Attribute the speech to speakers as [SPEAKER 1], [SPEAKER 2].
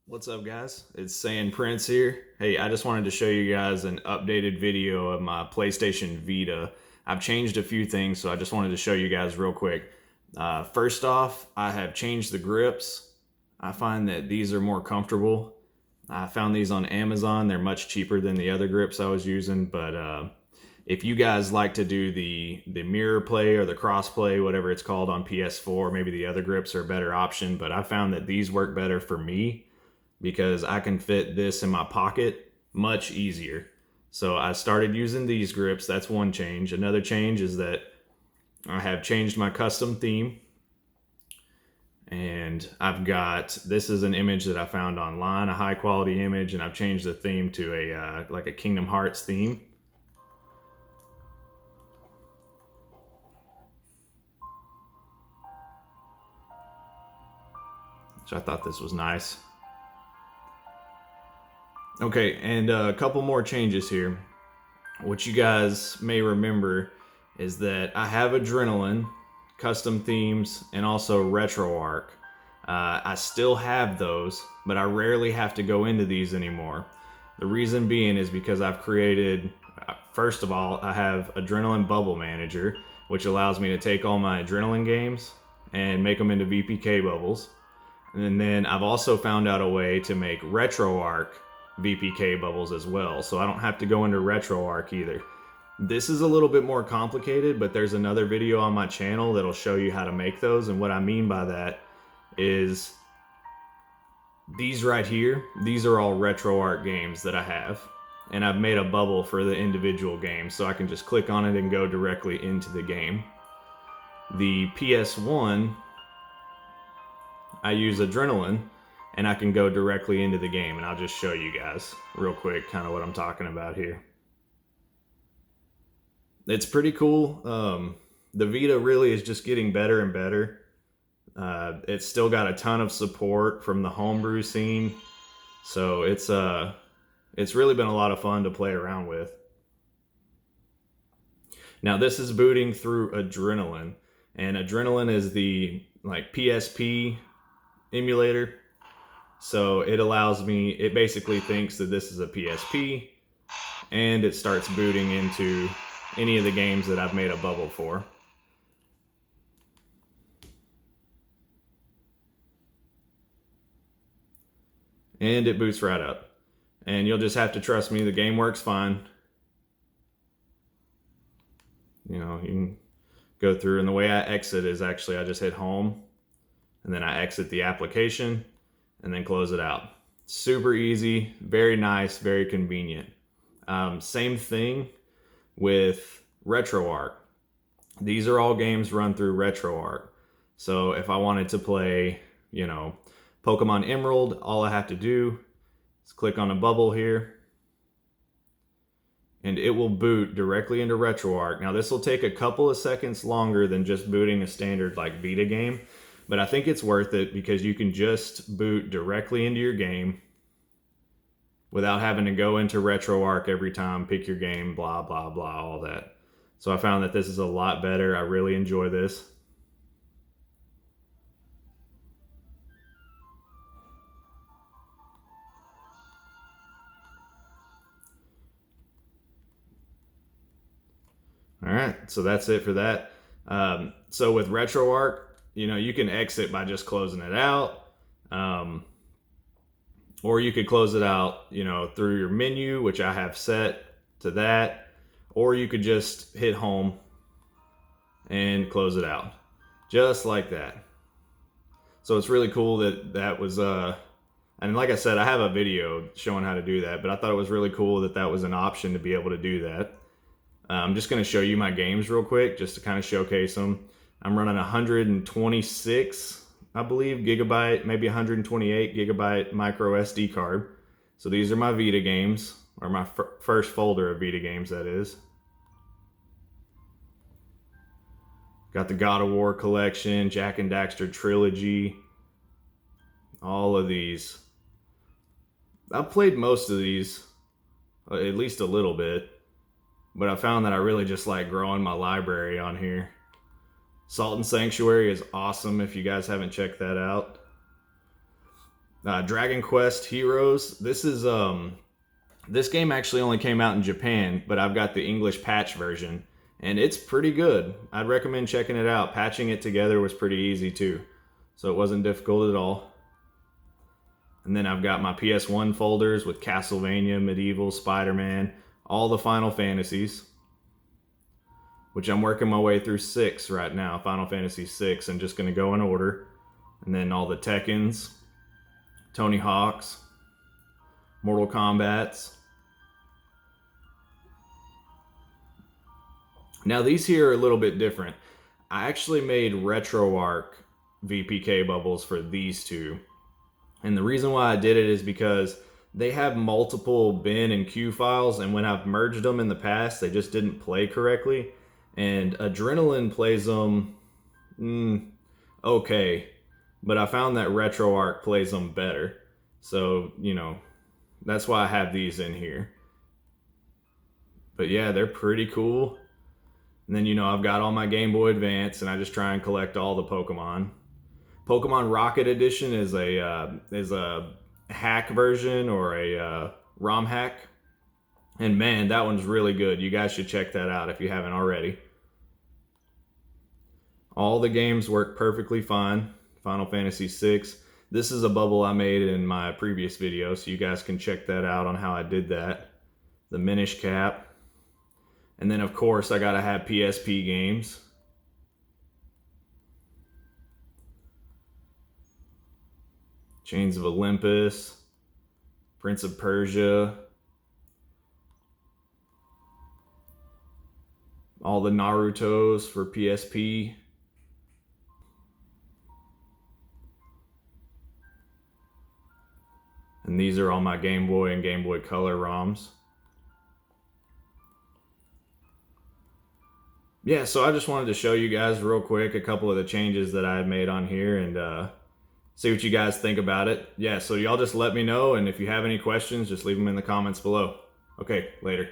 [SPEAKER 1] What's up, guys? It's Saiyan Prince here. Hey, I just wanted to show you guys an updated video of my PlayStation Vita. I've changed a few things, so I just wanted to show you guys real quick. First off, I have changed the grips. I find that these are more comfortable. I found these on Amazon. They're much cheaper than the other grips I was using, but if you guys like to do the mirror play or the cross play, whatever it's called on PS4, maybe the other grips are a better option, but I found that these work better for me because I can fit this in my pocket much easier. So I started using these grips. That's one change. Another change is that I have changed my custom theme. And I've got, this is an image that I found online, a high quality image, and I've changed the theme to a like a Kingdom Hearts theme. So I thought this was nice. Okay, and a couple more changes here. What you guys may remember is that I have Adrenaline, custom themes, and also Retroarch. I still have those, but I rarely have to go into these anymore. The reason being is because I've created, first of all, I have Adrenaline Bubble Manager, which allows me to take all my Adrenaline games and make them into VPK bubbles. And then I've also found out a way to make Retroarch VPK bubbles as well, so I don't have to go into Retroarch either. This is a little bit more complicated, but there's another video on my channel that'll show you how to make those. And what I mean by that is these right here, these are all Retroarch games that I have. And I've made a bubble for the individual games, so I can just click on it and go directly into the game. The PS1, I use Adrenaline, and I can go directly into the game, and I'll just show you guys real quick kind of what I'm talking about here. It's pretty cool. The Vita really is just getting better and better. It's still got a ton of support from the homebrew scene, so it's really been a lot of fun to play around with. Now this is booting through Adrenaline, and Adrenaline is the like PSP emulator. So it allows me, it basically thinks that this is a PSP, and it starts booting into any of the games that I've made a bubble for. And it boots right up. And you'll just have to trust me, the game works fine. You know, you can go through, and the way I exit is actually I just hit home, and then I exit the application, and then close it out. Super easy, very nice, very convenient. Same thing with Retroarch. These are all games run through Retroarch. So if I wanted to play, you know, Pokemon Emerald, all I have to do is click on a bubble here, and it will boot directly into Retroarch. Now this will take a couple of seconds longer than just booting a standard like Vita game, but I think it's worth it because you can just boot directly into your game without having to go into Retroarch every time, pick your game, blah, blah, blah, all that. So I found that this is a lot better. I really enjoy this. All right, so that's it for that. So with Retroarch, you know, you can exit by just closing it out. Or you could close it out, you know, through your menu, which I have set to that. Or you could just hit home and close it out. Just like that. So it's really cool that was, and like I said, I have a video showing how to do that, but I thought it was really cool that was an option to be able to do that. I'm just going to show you my games real quick, just to kind of showcase them. I'm running 126, I believe, gigabyte, maybe 128 gigabyte micro SD card. So these are my Vita games, or my first folder of Vita games, that is. Got the God of War collection, Jak and Daxter trilogy, all of these. I've played most of these, at least a little bit. But I found that I really just like growing my library on here. Salt and Sanctuary is awesome if you guys haven't checked that out. Dragon Quest Heroes. This game actually only came out in Japan, but I've got the English patch version, and it's pretty good. I'd recommend checking it out. Patching it together was pretty easy too, so it wasn't difficult at all. And then I've got my PS1 folders with Castlevania, Medieval, Spider-Man, all the Final Fantasies, which I'm working my way through 6 right now, Final Fantasy 6, and just going to go in order. And then all the Tekkens, Tony Hawks, Mortal Kombats. Now these here are a little bit different. I actually made Retroarch VPK bubbles for these two. And the reason why I did it is because they have multiple bin and queue files, and when I've merged them in the past, they just didn't play correctly. And Adrenaline plays them okay, but I found that Retroarch plays them better. So, you know, that's why I have these in here. But yeah, they're pretty cool. And then, you know, I've got all my Game Boy Advance, and I just try and collect all the Pokemon. Pokemon Rocket Edition is a hack version, or a ROM hack. And man, that one's really good. You guys should check that out if you haven't already. All the games work perfectly fine. Final Fantasy VI. This is a bubble I made in my previous video, so you guys can check that out on how I did that. The Minish Cap. And then of course I gotta have PSP games. Chains of Olympus, Prince of Persia, all the Narutos for PSP. And these are all my Game Boy and Game Boy Color ROMs. Yeah, so I just wanted to show you guys real quick a couple of the changes that I had made on here, and see what you guys think about it. Yeah, so y'all just let me know, and if you have any questions, just leave them in the comments below. Okay, later.